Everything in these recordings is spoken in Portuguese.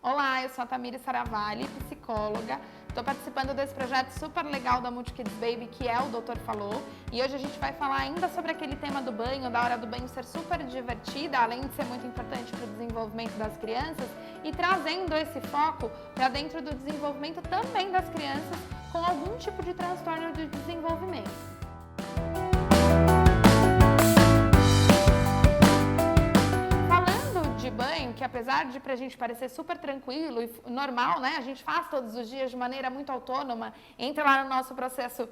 Olá, eu sou a Tamires Saravalli, psicóloga. Estou participando desse projeto super legal da Multikids Baby, que é o Doutor Falou. E hoje a gente vai falar ainda sobre aquele tema do banho, da hora do banho ser super divertida, além de ser muito importante para o desenvolvimento das crianças, e trazendo esse foco para dentro do desenvolvimento também das crianças com algum tipo de transtorno de desenvolvimento. Banho, que apesar de pra gente parecer super tranquilo e normal, né? A gente faz todos os dias de maneira muito autônoma, entra lá no nosso processo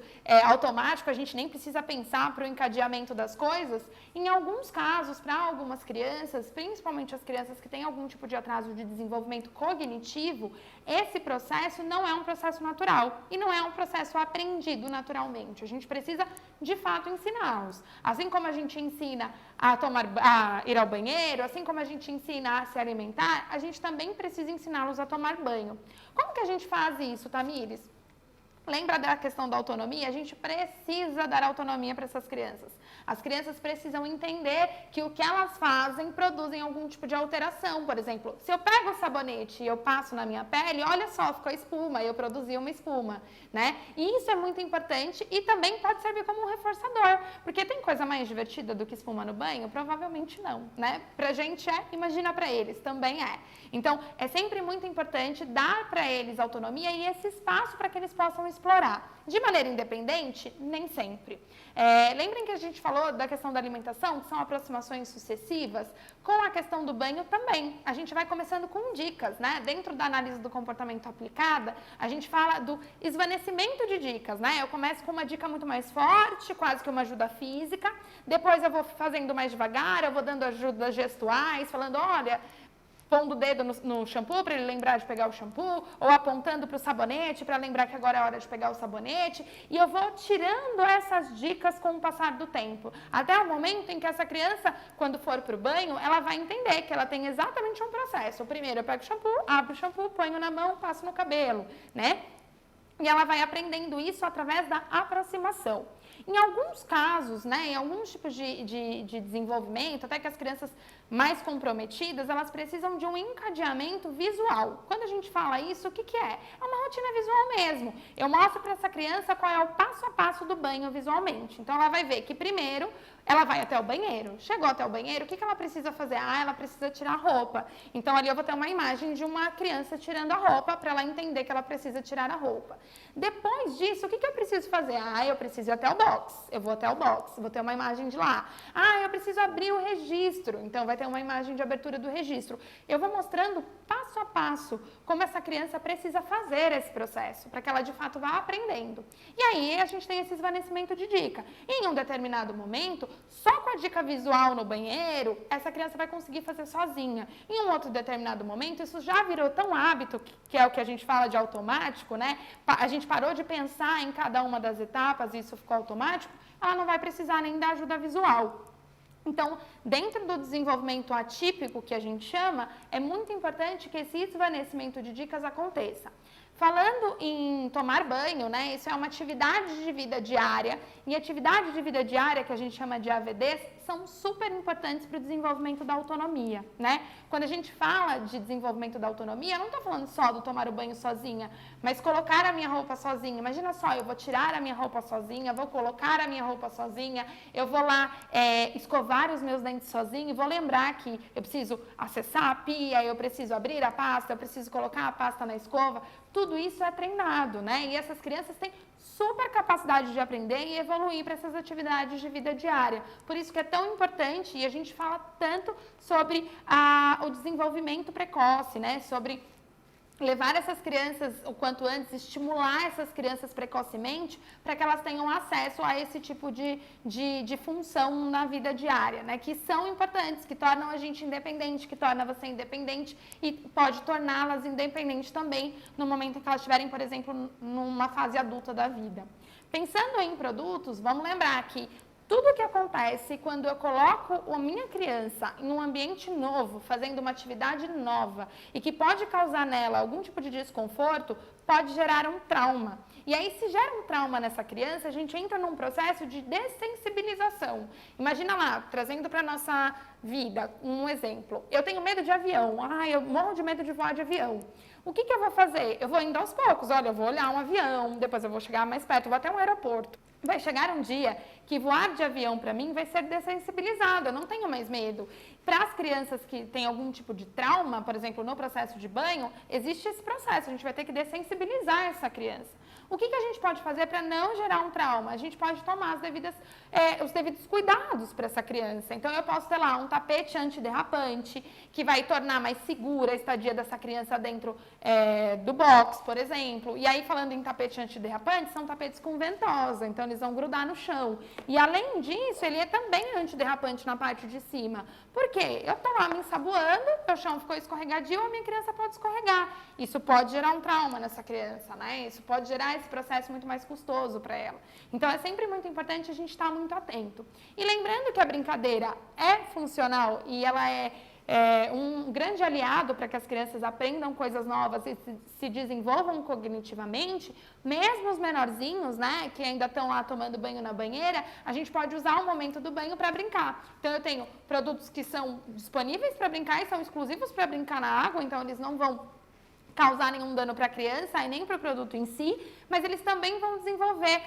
automático, a gente nem precisa pensar para o encadeamento das coisas. Em alguns casos, para algumas crianças, principalmente as crianças que têm algum tipo de atraso de desenvolvimento cognitivo, esse processo não é um processo natural e não é um processo aprendido naturalmente. A gente precisa, de fato, ensiná-los. Assim como a gente ensina a ir ao banheiro, assim como a gente ensina a se alimentar, a gente também precisa ensiná-los a tomar banho. Como que a gente faz isso, Tamires? Lembra da questão da autonomia? A gente precisa dar autonomia para essas crianças. As crianças precisam entender que o que elas fazem produzem algum tipo de alteração. Por exemplo, se eu pego o sabonete e eu passo na minha pele, olha só, ficou espuma, eu produzi uma espuma, né? E isso é muito importante e também pode servir como um reforçador. Porque tem coisa mais divertida do que espuma no banho? Provavelmente não, né? Pra gente é, imagina pra eles, também é. Então, é sempre muito importante dar para eles autonomia e esse espaço para que eles possam explorar. De maneira independente, nem sempre. Lembrem que a gente falou da questão da alimentação, que são aproximações sucessivas, com a questão do banho também. A gente vai começando com dicas, né? Dentro da análise do comportamento aplicada, a gente fala do esvanecimento de dicas, né? Eu começo com uma dica muito mais forte, quase que uma ajuda física, depois eu vou fazendo mais devagar, eu vou dando ajudas gestuais, falando, olha, pondo o dedo no shampoo para ele lembrar de pegar o shampoo, ou apontando para o sabonete para lembrar que agora é hora de pegar o sabonete, e eu vou tirando essas dicas com o passar do tempo, até o momento em que essa criança, quando for para o banho, ela vai entender que ela tem exatamente um processo. Primeiro eu pego o shampoo, abro o shampoo, ponho na mão, passo no cabelo, né? E ela vai aprendendo isso através da aproximação. Em alguns casos, né, em alguns tipos de desenvolvimento, até que as crianças mais comprometidas, elas precisam de um encadeamento visual. Quando a gente fala isso, o que que é? É uma rotina visual mesmo. Eu mostro para essa criança qual é o passo a passo do banho visualmente. Então, ela vai ver que primeiro ela vai até o banheiro. Chegou até o banheiro, o que que ela precisa fazer? Ela precisa tirar a roupa. Então, ali eu vou ter uma imagem de uma criança tirando a roupa para ela entender que ela precisa tirar a roupa. Depois disso, o que que eu preciso fazer? Eu preciso ir até o box. Eu vou até o box, vou ter uma imagem de lá. Eu preciso abrir o registro. Então, vai ter uma imagem de abertura do registro. Eu vou mostrando passo a passo como essa criança precisa fazer esse processo, para que ela de fato vá aprendendo. E aí, a gente tem esse esvanecimento de dica. Em um determinado momento, só com a dica visual no banheiro, essa criança vai conseguir fazer sozinha. Em um outro determinado momento, isso já virou tão hábito, que é o que a gente fala de automático, né? A gente parou de pensar em cada uma das etapas e isso ficou automático, ela não vai precisar nem da ajuda visual. Então, dentro do desenvolvimento atípico, que a gente chama, é muito importante que esse esvanecimento de dicas aconteça. Falando em tomar banho, né, isso é uma atividade de vida diária, e atividade de vida diária, que a gente chama de AVDs, são super importantes para o desenvolvimento da autonomia, né? Quando a gente fala de desenvolvimento da autonomia, eu não estou falando só do tomar o banho sozinha, mas colocar a minha roupa sozinha. Imagina só, eu vou tirar a minha roupa sozinha, vou colocar a minha roupa sozinha, eu vou lá escovar os meus dentes sozinha e vou lembrar que eu preciso acessar a pia, eu preciso abrir a pasta, eu preciso colocar a pasta na escova. Tudo isso é treinado, né? E essas crianças têm super capacidade de aprender e evoluir para essas atividades de vida diária. Por isso que é tão importante, e a gente fala tanto sobre o desenvolvimento precoce, né? Sobre levar essas crianças o quanto antes, estimular essas crianças precocemente para que elas tenham acesso a esse tipo de função na vida diária, né? Que são importantes, que tornam a gente independente, que torna você independente e pode torná-las independentes também no momento em que elas estiverem, por exemplo, numa fase adulta da vida. Pensando em produtos, vamos lembrar que tudo que acontece quando eu coloco a minha criança em um ambiente novo, fazendo uma atividade nova e que pode causar nela algum tipo de desconforto, pode gerar um trauma. E aí, se gera um trauma nessa criança, a gente entra num processo de dessensibilização. Imagina lá, trazendo para a nossa vida um exemplo. Eu tenho medo de avião. Eu morro de medo de voar de avião. O que eu vou fazer? Eu vou indo aos poucos. Olha, eu vou olhar um avião, depois eu vou chegar mais perto, eu vou até um aeroporto. Vai chegar um dia que voar de avião para mim vai ser dessensibilizado, eu não tenho mais medo. Para as crianças que têm algum tipo de trauma, por exemplo, no processo de banho, existe esse processo, a gente vai ter que dessensibilizar essa criança. O que a gente pode fazer para não gerar um trauma? A gente pode tomar os devidos cuidados para essa criança. Então, eu posso ter lá um tapete antiderrapante, que vai tornar mais segura a estadia dessa criança dentro do box, por exemplo. E aí, falando em tapete antiderrapante, são tapetes com ventosa, então eles vão grudar no chão. E além disso, ele é também antiderrapante na parte de cima. Por quê? Eu estou lá me ensaboando, o chão ficou escorregadio, a minha criança pode escorregar. Isso pode gerar um trauma nessa criança, né? Isso pode gerar esse processo muito mais custoso para ela. Então, é sempre muito importante a gente estar muito atento. E lembrando que a brincadeira é funcional e ela é um grande aliado para que as crianças aprendam coisas novas e se desenvolvam cognitivamente, mesmo os menorzinhos, né, que ainda estão lá tomando banho na banheira, a gente pode usar o momento do banho para brincar. Então, eu tenho produtos que são disponíveis para brincar e são exclusivos para brincar na água, então eles não vão causar nenhum dano para a criança e nem para o produto em si, mas eles também vão desenvolver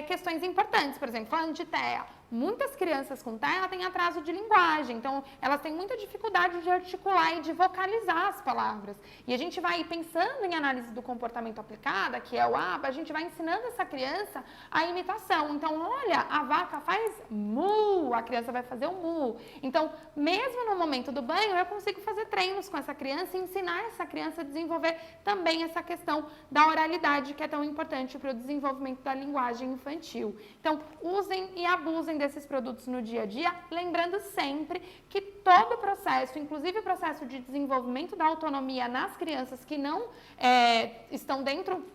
questões importantes. Por exemplo, falando de TEA, muitas crianças com TEA têm atraso de linguagem, então elas têm muita dificuldade de articular e de vocalizar as palavras. E a gente vai pensando em análise do comportamento aplicada, que é o ABA, a gente vai ensinando essa criança a imitação. Então, olha, a vaca faz mu, a criança vai fazer o mu. Então, mesmo no momento do banho, eu consigo fazer treinos com essa criança e ensinar essa criança a desenvolver também essa questão da oralidade, que é tão importante para o desenvolvimento da linguagem infantil. Então, usem e abusem desses produtos no dia a dia, lembrando sempre que todo o processo, inclusive o processo de desenvolvimento da autonomia nas crianças que não estão dentro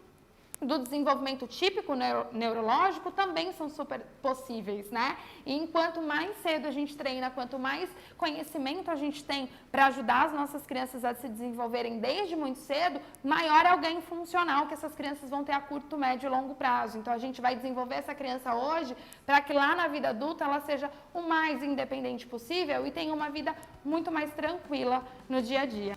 do desenvolvimento típico neurológico, também são super possíveis, né? E enquanto mais cedo a gente treina, quanto mais conhecimento a gente tem para ajudar as nossas crianças a se desenvolverem desde muito cedo, maior é o ganho funcional que essas crianças vão ter a curto, médio e longo prazo. Então, a gente vai desenvolver essa criança hoje para que lá na vida adulta ela seja o mais independente possível e tenha uma vida muito mais tranquila no dia a dia.